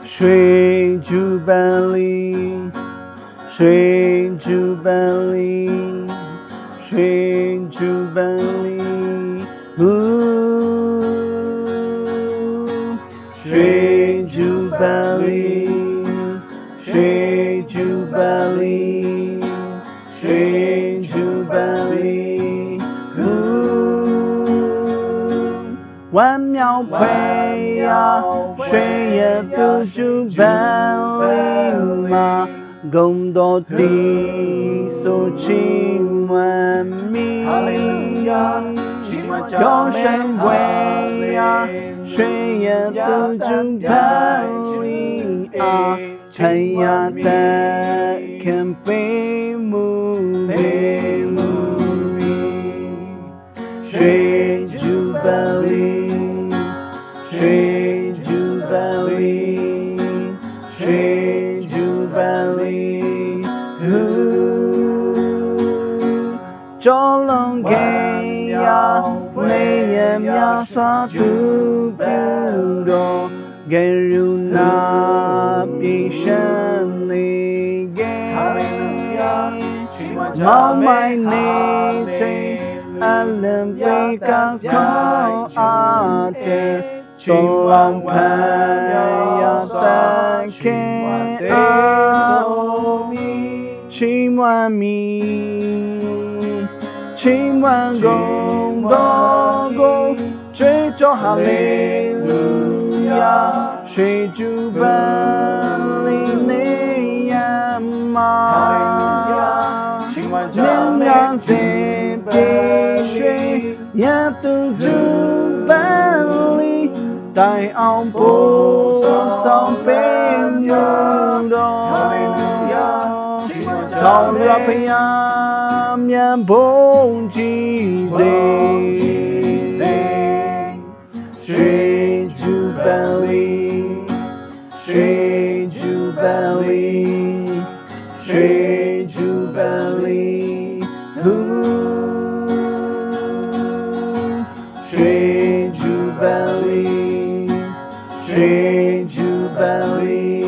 Sweet Jubilee, sweet Jubilee, sweet Jubilee, ooh, sweet Jubilee, sweet Jubilee, sweet Jubilee, ooh, 万苗培呀，岁月都主办理嘛，更多的所情万米，有神为呀，岁月都主办理啊，太阳的看背幕背幕，Sweet Jubilee, Sweet Jubilee, Sweet Jubilee, ooh, 做龙给呀，每夜秒刷度不多，给入那必胜利给，毛买内吹。安能被高考阿的，多浪拍呀在看啊，千万米，千万公公公，追着哈利路亚，水主本里内呀嘛，两两谁被水也都主本里，带昂不上被流动，朝着培养面蹦起谁Sweet Jubilee, Sweet Jubilee, Sweet Jubilee, ooh, Sweet Jubilee, Sweet Jubilee.